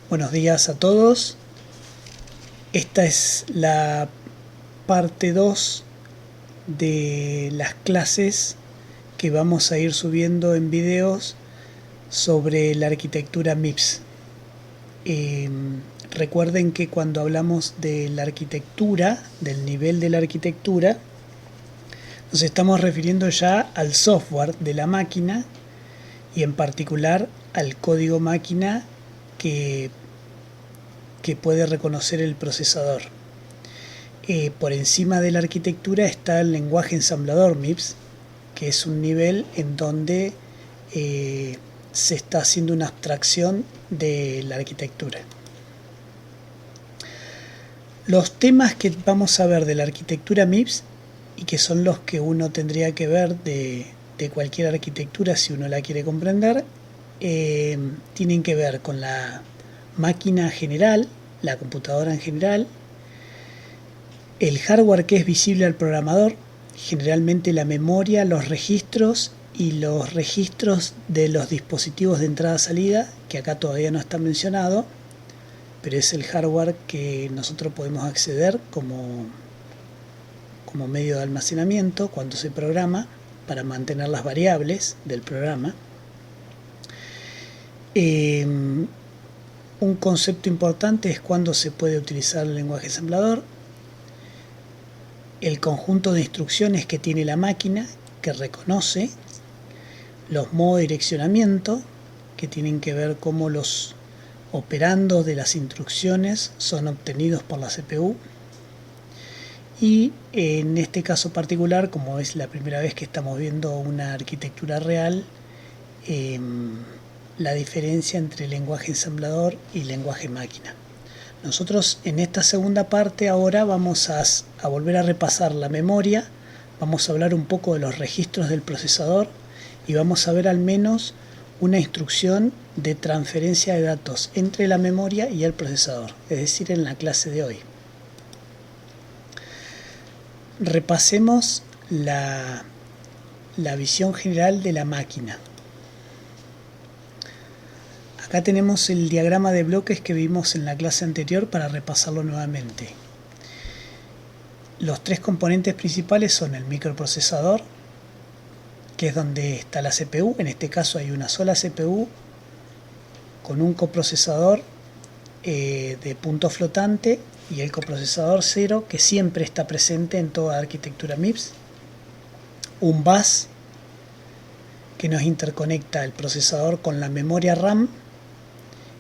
Buenos días a todos. Esta es la parte 2 de las clases que vamos a ir subiendo en videos sobre la arquitectura MIPS. Recuerden que cuando hablamos de la arquitectura, del nivel de la arquitectura, nos estamos refiriendo ya al software de la máquina y en particular al código máquina que puede reconocer el procesador. Por encima de la arquitectura está el lenguaje ensamblador MIPS, que es un nivel en donde se está haciendo una abstracción de la arquitectura. Los temas que vamos a ver de la arquitectura MIPS, y que son los que uno tendría que ver de cualquier arquitectura si uno la quiere comprender, tienen que ver con la máquina general, la computadora en general, el hardware que es visible al programador, generalmente la memoria, los registros y los registros de los dispositivos de entrada-salida, que acá todavía no está mencionado, pero es el hardware que nosotros podemos acceder como medio de almacenamiento cuando se programa para mantener las variables del programa. Un concepto importante es cuando se puede utilizar el lenguaje ensamblador, el conjunto de instrucciones que tiene la máquina, que reconoce, los modos de direccionamiento, que tienen que ver cómo los operandos de las instrucciones son obtenidos por la CPU, y en este caso particular, como es la primera vez que estamos viendo una arquitectura real, la diferencia entre lenguaje ensamblador y lenguaje máquina. Nosotros en esta segunda parte ahora vamos a volver a repasar la memoria, vamos a hablar un poco de los registros del procesador y vamos a ver al menos una instrucción de transferencia de datos entre la memoria y el procesador, es decir, en la clase de hoy. Repasemos la visión general de la máquina. Acá tenemos el diagrama de bloques que vimos en la clase anterior para repasarlo nuevamente. Los tres componentes principales son el microprocesador, que es donde está la CPU. En este caso hay una sola CPU con un coprocesador de punto flotante y el coprocesador 0, que siempre está presente en toda arquitectura MIPS. Un bus que nos interconecta el procesador con la memoria RAM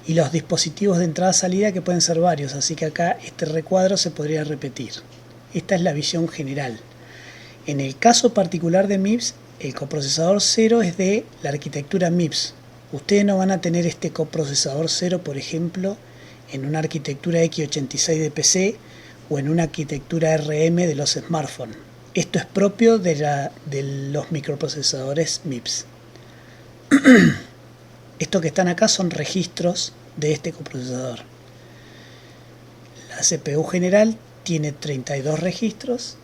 y los dispositivos de entrada-salida, que pueden ser varios, así que acá este recuadro se podría repetir. Esta es la visión general. En el caso particular de MIPS, el coprocesador 0 es de la arquitectura MIPS. Ustedes no van a tener este coprocesador 0, por ejemplo, en una arquitectura x86 de PC o en una arquitectura RM de los smartphones. Esto es propio de los microprocesadores MIPS. Estos que están acá son registros de este coprocesador. La CPU general tiene 32 registros,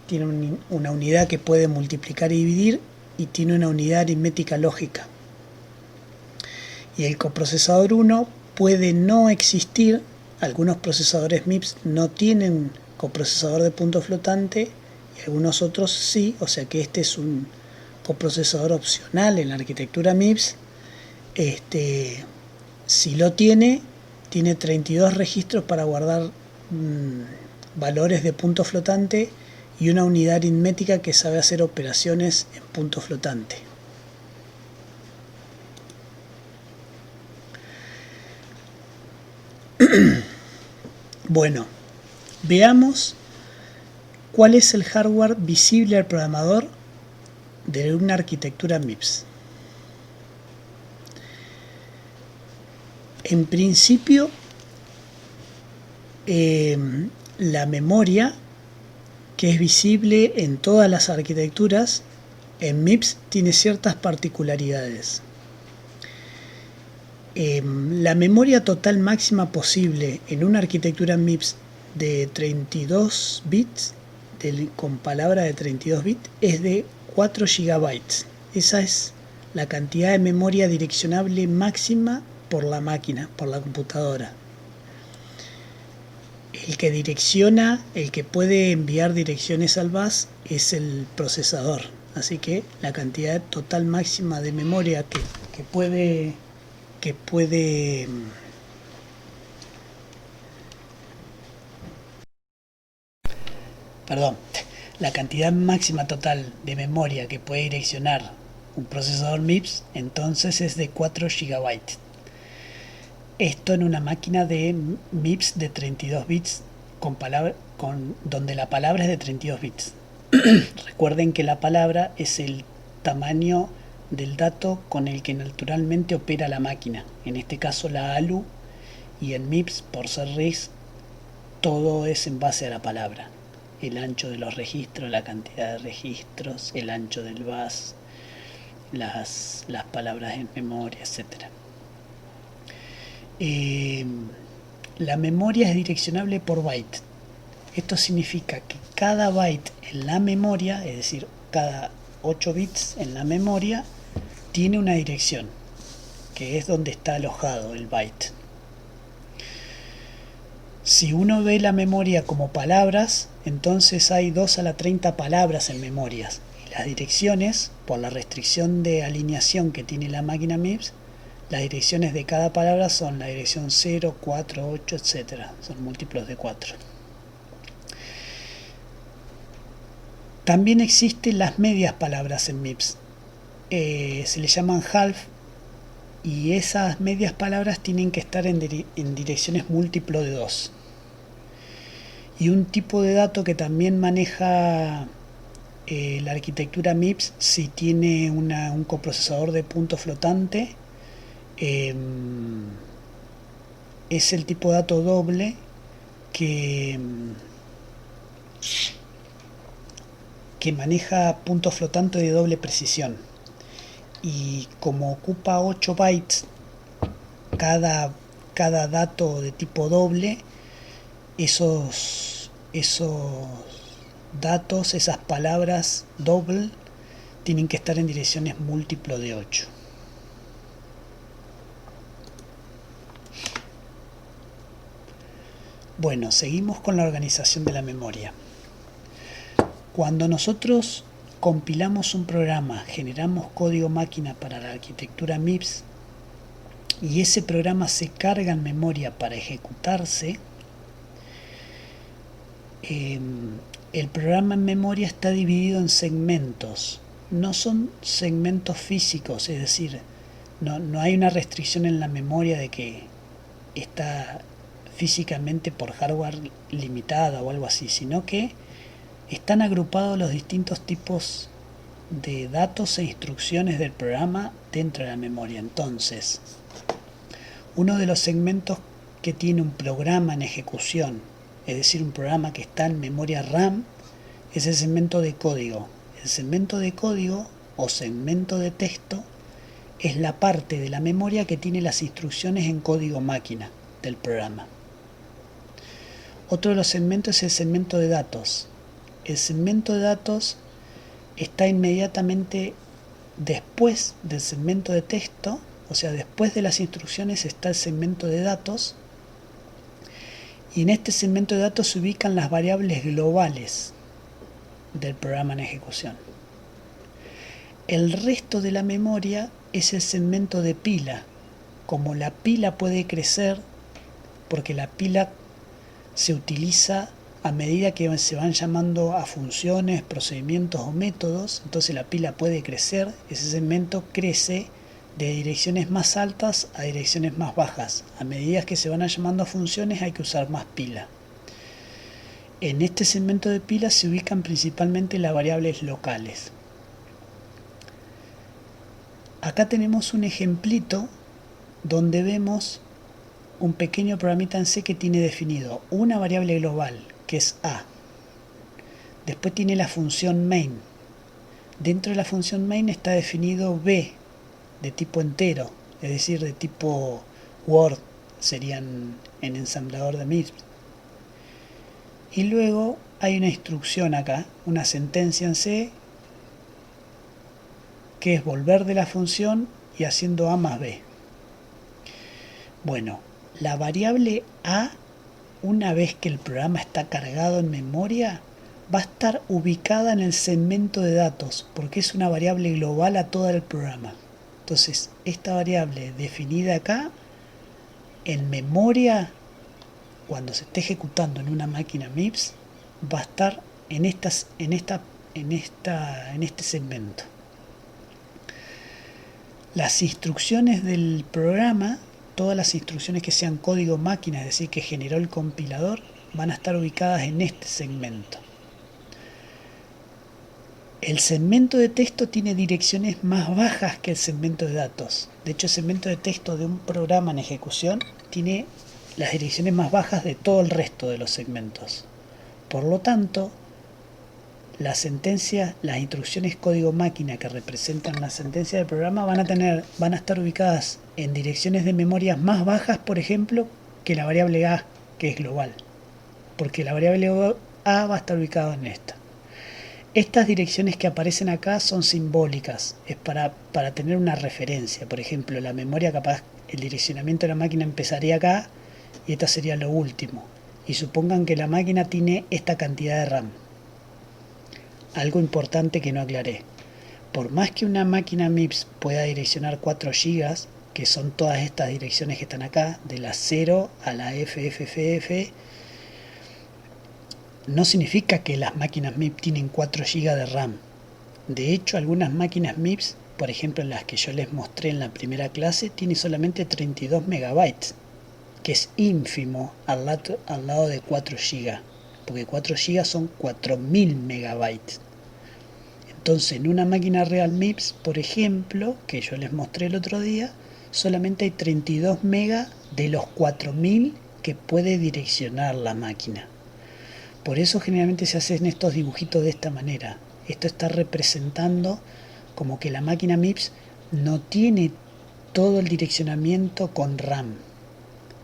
tiene una unidad que puede multiplicar y dividir y tiene una unidad aritmética lógica. Y el coprocesador 1 puede no existir. Algunos procesadores MIPS no tienen coprocesador de punto flotante y algunos otros sí, o sea que este es un coprocesador opcional en la arquitectura MIPS. Si lo tiene 32 registros para guardar valores de punto flotante y una unidad aritmética que sabe hacer operaciones en punto flotante. Bueno, veamos cuál es el hardware visible al programador de una arquitectura MIPS. En principio, la memoria, que es visible en todas las arquitecturas, en MIPS tiene ciertas particularidades. La memoria total máxima posible en una arquitectura MIPS de 32 bits, con palabra de 32 bits, es de 4 GB. Esa es la cantidad de memoria direccionable máxima por la máquina, por la computadora. El que direcciona, el que puede enviar direcciones al bus es el procesador. Así que la cantidad total máxima de memoria que puede perdón, la cantidad máxima total de memoria que puede direccionar un procesador MIPS entonces es de 4 GB. Esto en una máquina de MIPS de 32 bits donde la palabra es de 32 bits. Recuerden que la palabra es el tamaño del dato con el que naturalmente opera la máquina, en este caso la ALU, y en MIPS, por ser RISC, todo es en base a la palabra. El ancho de los registros, la cantidad de registros, el ancho del bus, las palabras en memoria, etc. La memoria es direccionable por byte. Esto significa que cada byte en la memoria, es decir, cada 8 bits en la memoria, tiene una dirección, que es donde está alojado el byte. Si uno ve la memoria como palabras, entonces hay 2 a la 30 palabras en memorias. Y las direcciones, por la restricción de alineación que tiene la máquina MIPS, las direcciones de cada palabra son la dirección 0, 4, 8, etc. Son múltiplos de 4. También existen las medias palabras en MIPS. Se le llaman half, y esas medias palabras tienen que estar en direcciones múltiplo de 2. Y un tipo de dato que también maneja la arquitectura MIPS, si tiene un coprocesador de punto flotante, es el tipo de dato doble que maneja punto flotante de doble precisión. Y como ocupa 8 bytes cada dato de tipo doble, esos datos, esas palabras doble, tienen que estar en direcciones múltiplo de 8. Bueno, seguimos con la organización de la memoria. Cuando nosotros compilamos un programa, generamos código máquina para la arquitectura MIPS, y ese programa se carga en memoria para ejecutarse, el programa en memoria está dividido en segmentos. No son segmentos físicos, es decir, no hay una restricción en la memoria de que está físicamente por hardware limitada o algo así, sino que están agrupados los distintos tipos de datos e instrucciones del programa dentro de la memoria. Entonces, uno de los segmentos que tiene un programa en ejecución, es decir, un programa que está en memoria RAM, es el segmento de código. El segmento de código o segmento de texto es la parte de la memoria que tiene las instrucciones en código máquina del programa. Otro de los segmentos es el segmento de datos. El segmento de datos está inmediatamente después del segmento de texto, o sea, después de las instrucciones está el segmento de datos, y en este segmento de datos se ubican las variables globales del programa en ejecución. El resto de la memoria es el segmento de pila. Como la pila puede crecer, porque la pila se utiliza a medida que se van llamando a funciones, procedimientos o métodos, entonces la pila puede crecer, ese segmento crece de direcciones más altas a direcciones más bajas. A medida que se van llamando a funciones hay que usar más pila. En este segmento de pila se ubican principalmente las variables locales. Acá tenemos un ejemplito donde vemos un pequeño programita en C que tiene definido una variable global, que es A. Después tiene la función main. Dentro de la función main está definido B, de tipo entero, es decir, de tipo Word, serían en ensamblador de MIPS. Y luego hay una instrucción acá, una sentencia en C, que es volver de la función y haciendo A más B. Bueno, la variable A, una vez que el programa está cargado en memoria, va a estar ubicada en el segmento de datos, porque es una variable global a todo el programa. Entonces, esta variable definida acá, en memoria, cuando se esté ejecutando en una máquina MIPS, va a estar en este segmento. Las instrucciones del programa, todas las instrucciones que sean código máquina, es decir, que generó el compilador, van a estar ubicadas en este segmento. El segmento de texto tiene direcciones más bajas que el segmento de datos. De hecho, el segmento de texto de un programa en ejecución tiene las direcciones más bajas de todo el resto de los segmentos. Por lo tanto, las sentencias, las instrucciones código máquina que representan la sentencia del programa van a estar ubicadas en direcciones de memoria más bajas, por ejemplo, que la variable A, que es global, porque la variable A va a estar ubicada en esta. Estas direcciones que aparecen acá son simbólicas, es para tener una referencia. Por ejemplo, la memoria capaz, el direccionamiento de la máquina empezaría acá y esta sería lo último. Y supongan que la máquina tiene esta cantidad de RAM. Algo importante que no aclaré. Por más que una máquina MIPS pueda direccionar 4 GB, que son todas estas direcciones que están acá, de la 0 a la FFFF, no significa que las máquinas MIPS tienen 4 GB de RAM. De hecho, algunas máquinas MIPS, por ejemplo las que yo les mostré en la primera clase, tienen solamente 32 MB, que es ínfimo al lado de 4 GB, porque 4 GB son 4000 MB. Entonces, en una máquina real MIPS, por ejemplo, que yo les mostré el otro día, solamente hay 32 MB de los 4000 que puede direccionar la máquina. Por eso generalmente se hacen estos dibujitos de esta manera. Esto está representando como que la máquina MIPS no tiene todo el direccionamiento con RAM,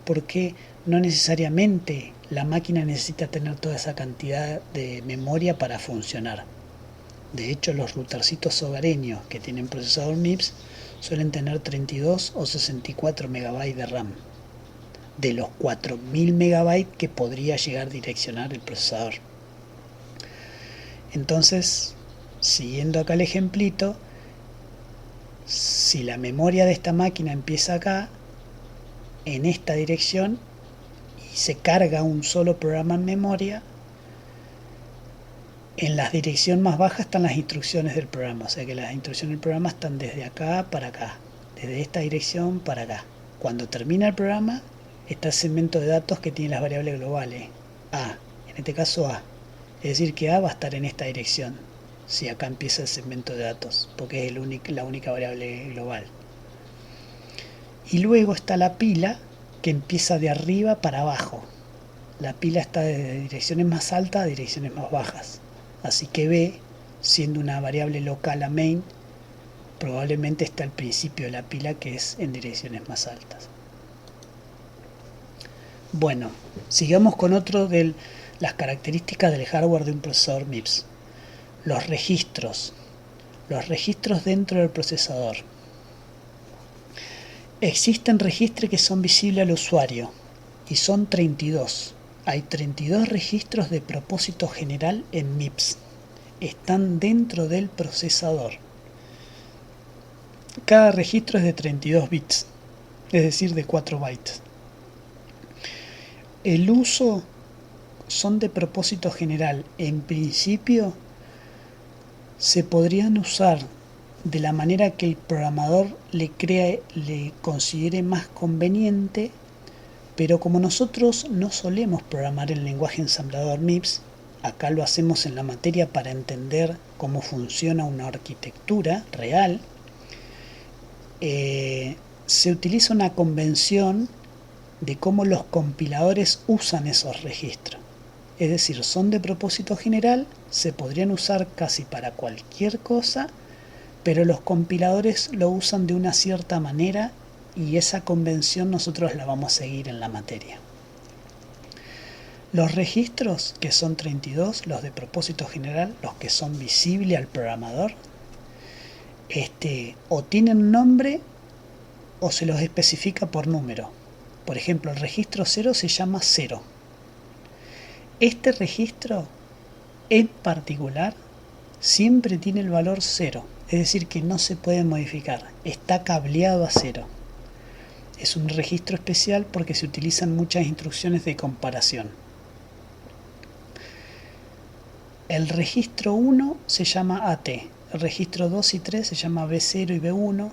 porque no necesariamente la máquina necesita tener toda esa cantidad de memoria para funcionar. De hecho, los routercitos hogareños que tienen procesador MIPS suelen tener 32 o 64 MB de RAM, de los 4000 MB que podría llegar a direccionar el procesador. Entonces, siguiendo acá el ejemplito, si la memoria de esta máquina empieza acá, en esta dirección, y se carga un solo programa en memoria, en la dirección más baja están las instrucciones del programa, o sea que las instrucciones del programa están desde acá para acá, desde esta dirección para acá. Cuando termina el programa, está el segmento de datos que tiene las variables globales, A, en este caso A, es decir que A va a estar en esta dirección, si acá empieza el segmento de datos, porque es la única variable global. Y luego está la pila, que empieza de arriba para abajo. La pila está de direcciones más altas a direcciones más bajas. Así que B, siendo una variable local a main, probablemente está al principio de la pila, que es en direcciones más altas. Bueno, sigamos con otro de las características del hardware de un procesador MIPS. Los registros. Los registros dentro del procesador. Existen registros que son visibles al usuario y son 32. Hay 32 registros de propósito general en MIPS. Están dentro del procesador. Cada registro es de 32 bits, es decir, de 4 bytes. El uso son de propósito general. En principio, se podrían usar de la manera que el programador le considere más conveniente, pero como nosotros no solemos programar el lenguaje ensamblador MIPS, acá lo hacemos en la materia para entender cómo funciona una arquitectura real, se utiliza una convención de cómo los compiladores usan esos registros. Es decir, son de propósito general, se podrían usar casi para cualquier cosa, pero los compiladores lo usan de una cierta manera y esa convención nosotros la vamos a seguir en la materia. Los registros, que son 32, los de propósito general, los que son visibles al programador, o tienen nombre o se los especifica por número. Por ejemplo, el registro 0 se llama 0. Este registro en particular siempre tiene el valor 0, es decir, que no se puede modificar, está cableado a 0. Es un registro especial porque se utilizan muchas instrucciones de comparación. El registro 1 se llama AT, el registro 2 y 3 se llama B0 y B1,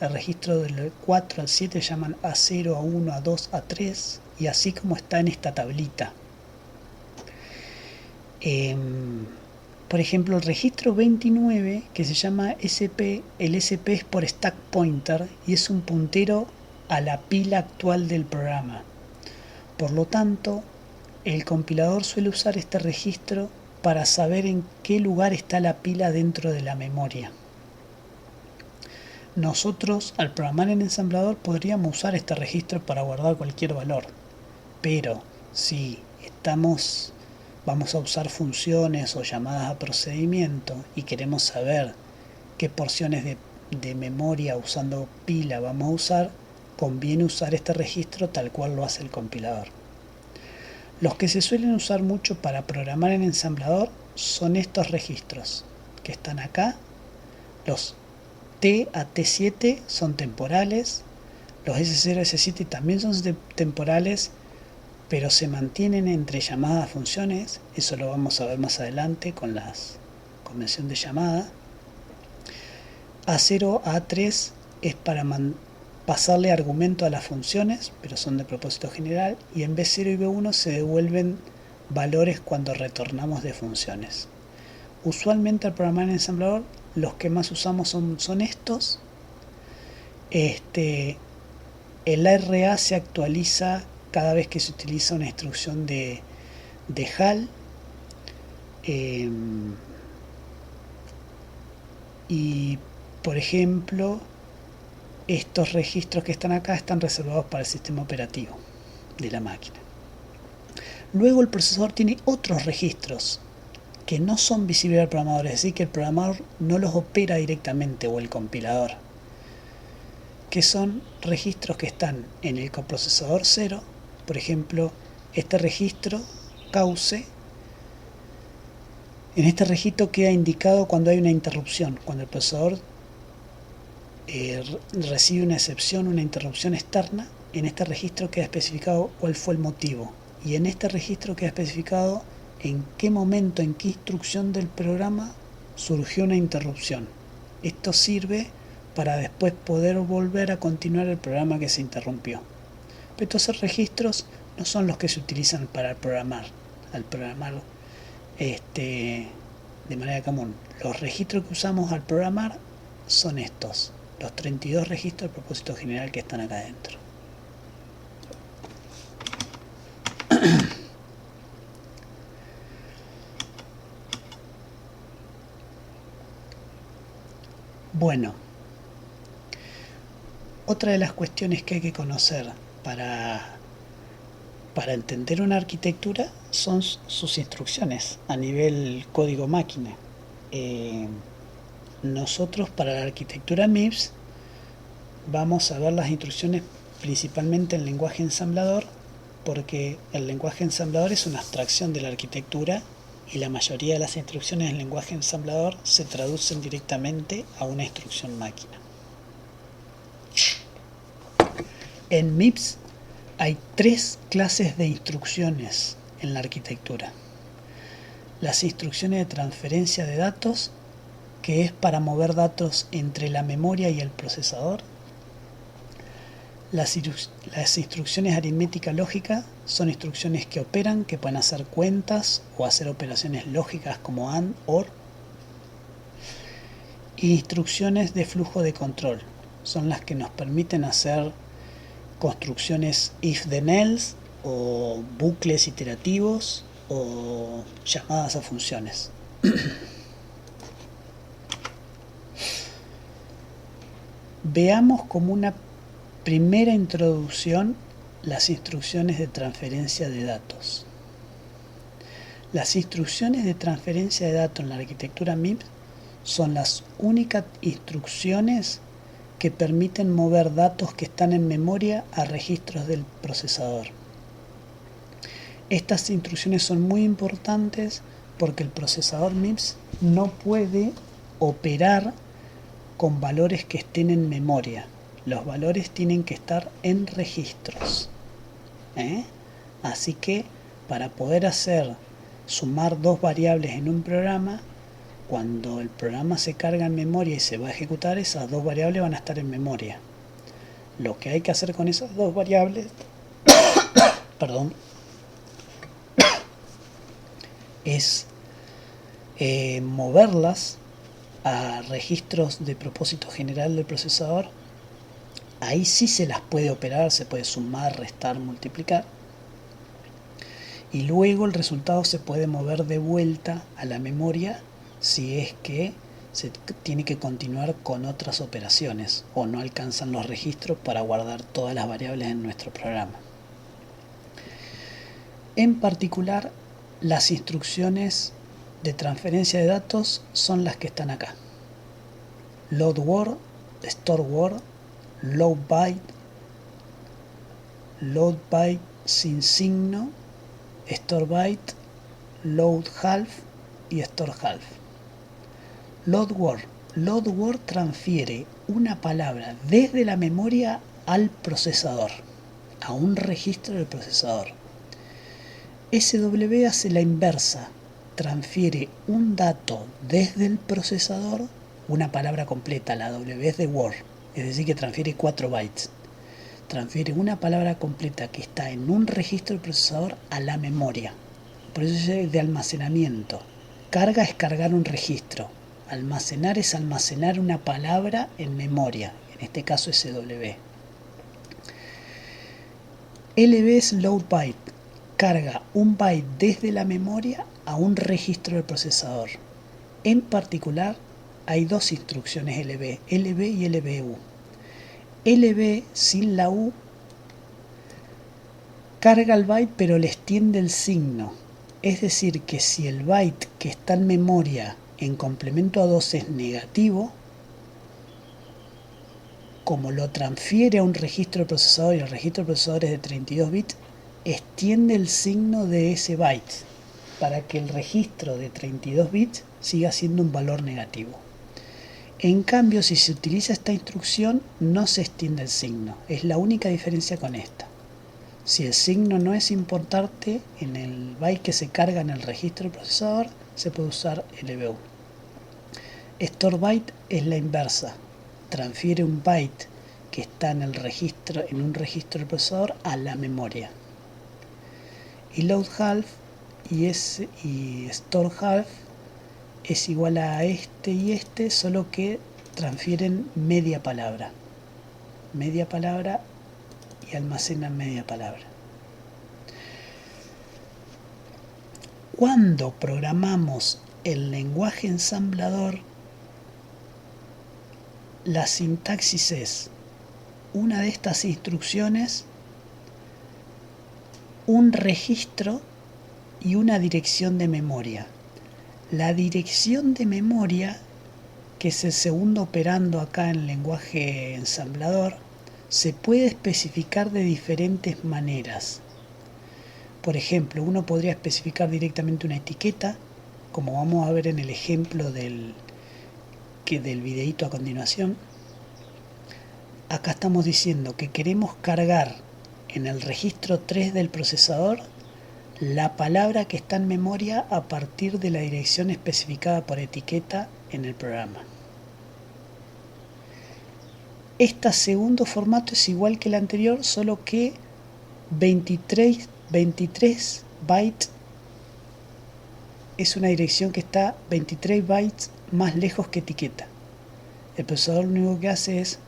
el registro del 4 al 7 se llaman A0, A1, A2, A3, y así como está en esta tablita. Por ejemplo, el registro 29, que se llama SP, el SP es por Stack Pointer y es un puntero a la pila actual del programa. Por lo tanto, el compilador suele usar este registro para saber en qué lugar está la pila dentro de la memoria. Nosotros, al programar en ensamblador, podríamos usar este registro para guardar cualquier valor, pero si vamos a usar funciones o llamadas a procedimiento y queremos saber qué porciones de memoria usando pila vamos a usar, conviene usar este registro tal cual lo hace el compilador. Los que se suelen usar mucho para programar en ensamblador son estos registros que están acá. Los T a T7 son temporales, los S0 a S7 también son temporales, pero se mantienen entre llamadas a funciones. Eso lo vamos a ver más adelante con la convención de llamada. A0 a A3 es para pasarle argumento a las funciones, pero son de propósito general, y en B0 y B1 se devuelven valores cuando retornamos de funciones. Usualmente al programar en ensamblador los que más usamos son estos. El RA se actualiza cada vez que se utiliza una instrucción de HAL. Y por ejemplo, estos registros que están acá están reservados para el sistema operativo de la máquina. Luego el procesador tiene otros registros que no son visibles al programador, es decir, que el programador no los opera directamente, o el compilador, que son registros que están en el coprocesador 0. Por ejemplo, este registro cauce, en este registro queda indicado cuando hay una interrupción, cuando el procesador recibe una excepción, una interrupción externa. En este registro queda especificado cuál fue el motivo, y en este registro queda especificado en qué momento, en qué instrucción del programa surgió una interrupción. Esto sirve para después poder volver a continuar el programa que se interrumpió. Pero estos registros no son los que se utilizan para programar, de manera común. Los registros que usamos al programar son estos, los 32 registros de propósito general que están acá adentro. Bueno, otra de las cuestiones que hay que conocer para entender una arquitectura son sus instrucciones a nivel código máquina. Nosotros para la arquitectura MIPS vamos a ver las instrucciones principalmente en lenguaje ensamblador, porque el lenguaje ensamblador es una abstracción de la arquitectura y la mayoría de las instrucciones en lenguaje ensamblador se traducen directamente a una instrucción máquina. En MIPS hay 3 clases de instrucciones en la arquitectura. Las instrucciones de transferencia de datos, que es para mover datos entre la memoria y el procesador. Las instrucciones aritmética lógica son instrucciones que operan, que pueden hacer cuentas o hacer operaciones lógicas como AND, OR. Y instrucciones de flujo de control son las que nos permiten hacer construcciones if then else, o bucles iterativos, o llamadas a funciones. Veamos como una primera introducción las instrucciones de transferencia de datos. Las instrucciones de transferencia de datos en la arquitectura MIPS son las únicas instrucciones que permiten mover datos que están en memoria a registros del procesador. Estas instrucciones son muy importantes porque el procesador MIPS no puede operar con valores que estén en memoria. Los valores tienen que estar en registros. Así que para poder sumar dos variables en un programa, cuando el programa se carga en memoria y se va a ejecutar, esas dos variables van a estar en memoria. Lo que hay que hacer con esas dos variables es moverlas a registros de propósito general del procesador. Ahí sí se las puede operar, se puede sumar, restar, multiplicar. Y luego el resultado se puede mover de vuelta a la memoria si es que se tiene que continuar con otras operaciones o no alcanzan los registros para guardar todas las variables en nuestro programa. En particular, las instrucciones de transferencia de datos son las que están acá: load word, store word, load byte sin signo, store byte, load half y store half. Load word transfiere una palabra desde la memoria al procesador, a un registro del procesador. SW hace la inversa, transfiere un dato desde el procesador, una palabra completa, la W es de Word, es decir que transfiere 4 bytes. Transfiere una palabra completa que está en un registro del procesador a la memoria. Por eso es de almacenamiento. Carga es cargar un registro. Almacenar es almacenar una palabra en memoria, en este caso SW. LB es load byte. Carga un byte desde la memoria a un registro del procesador. En particular, hay dos instrucciones LB y LBU. LB sin la U carga el byte pero le extiende el signo. Es decir, que si el byte que está en memoria en complemento a 2 es negativo, como lo transfiere a un registro del procesador y el registro del procesador es de 32 bits, extiende el signo de ese byte para que el registro de 32 bits siga siendo un valor negativo. En cambio, si se utiliza esta instrucción, no se extiende el signo. Es la única diferencia con esta. Si el signo no es importante en el byte que se carga en el registro del procesador, se puede usar LBU. Store byte es la inversa. Transfiere un byte que está en un registro del procesador a la memoria. Y load half y store half es igual a este y este, solo que transfieren media palabra y almacenan media palabra. Cuando programamos el lenguaje ensamblador, la sintaxis es una de estas instrucciones, un registro y una dirección de memoria. La dirección de memoria, que es el segundo operando acá en el lenguaje ensamblador, se puede especificar de diferentes maneras. Por ejemplo, uno podría especificar directamente una etiqueta, como vamos a ver en el ejemplo del videíto a continuación. Acá estamos diciendo que queremos cargar en el registro 3 del procesador la palabra que está en memoria a partir de la dirección especificada por etiqueta en el programa. Este segundo formato es igual que el anterior, solo que 23 bytes es una dirección que está 23 bytes más lejos que etiqueta. El procesador lo único que hace es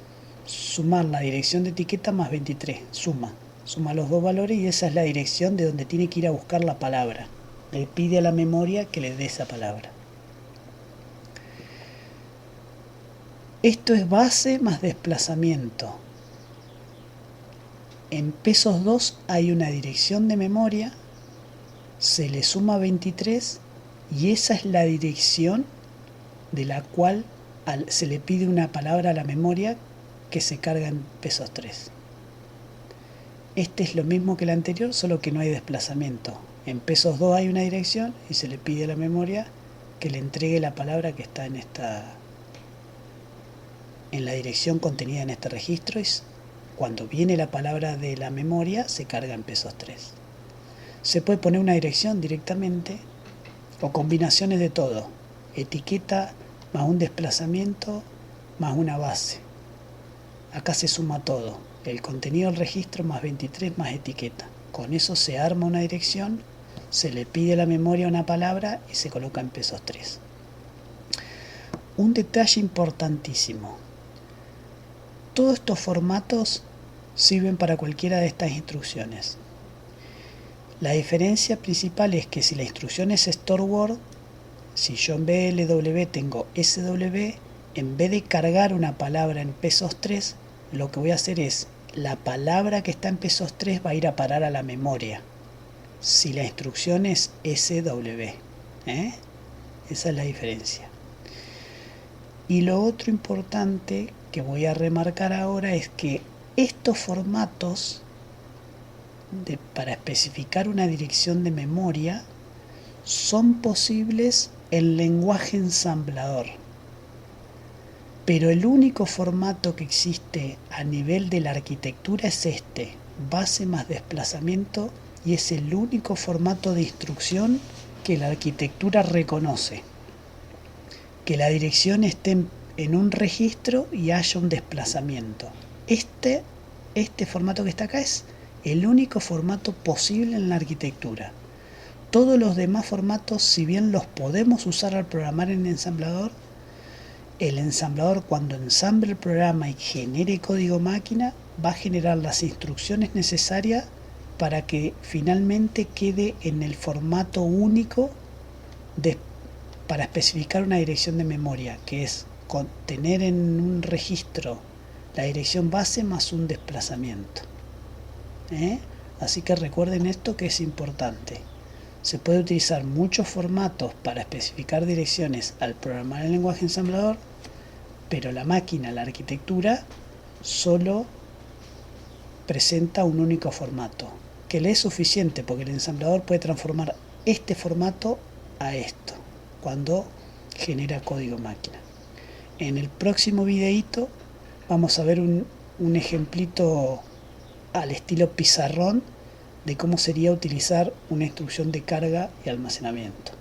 sumar la dirección de etiqueta más 23, suma los dos valores y esa es la dirección de donde tiene que ir a buscar la palabra. Le pide a la memoria que le dé esa palabra. Esto es base más desplazamiento. En pesos 2 hay una dirección de memoria, se le suma 23 y esa es la dirección de la cual se le pide una palabra a la memoria que se carga en pesos 3. Este es lo mismo que el anterior, solo que no hay desplazamiento. En pesos 2 hay una dirección y se le pide a la memoria que le entregue la palabra que está en la dirección contenida en este registro, y cuando viene la palabra de la memoria se carga en pesos 3. Se puede poner una dirección directamente o combinaciones de todo. Etiqueta más un desplazamiento más una base. Acá se suma todo. El contenido del registro más 23 más etiqueta. Con eso se arma una dirección, se le pide a la memoria una palabra y se coloca en pesos 3. Un detalle importantísimo. Todos estos formatos sirven para cualquiera de estas instrucciones. La diferencia principal es que si la instrucción es store word, si yo en vez de LW tengo SW, en vez de cargar una palabra en pesos 3, lo que voy a hacer es, la palabra que está en pesos 3 va a ir a parar a la memoria. Si la instrucción es SW, esa es la diferencia. Y lo otro importante que voy a remarcar ahora es que estos formatos para especificar una dirección de memoria son posibles en lenguaje ensamblador. Pero el único formato que existe a nivel de la arquitectura es este, base más desplazamiento, y es el único formato de instrucción que la arquitectura reconoce. Que la dirección esté en un registro y haya un desplazamiento. Este formato que está acá es el único formato posible en la arquitectura. Todos los demás formatos, si bien los podemos usar al programar en ensamblador, el ensamblador cuando ensamble el programa y genere código máquina va a generar las instrucciones necesarias para que finalmente quede en el formato único para especificar una dirección de memoria, que es tener en un registro la dirección base más un desplazamiento. Así que recuerden esto, que es importante. Se puede utilizar muchos formatos para especificar direcciones al programar el lenguaje ensamblador, pero la máquina, la arquitectura, solo presenta un único formato, que le es suficiente porque el ensamblador puede transformar este formato a esto cuando genera código máquina. En el próximo videito vamos a ver un ejemplito al estilo pizarrón de cómo sería utilizar una instrucción de carga y almacenamiento.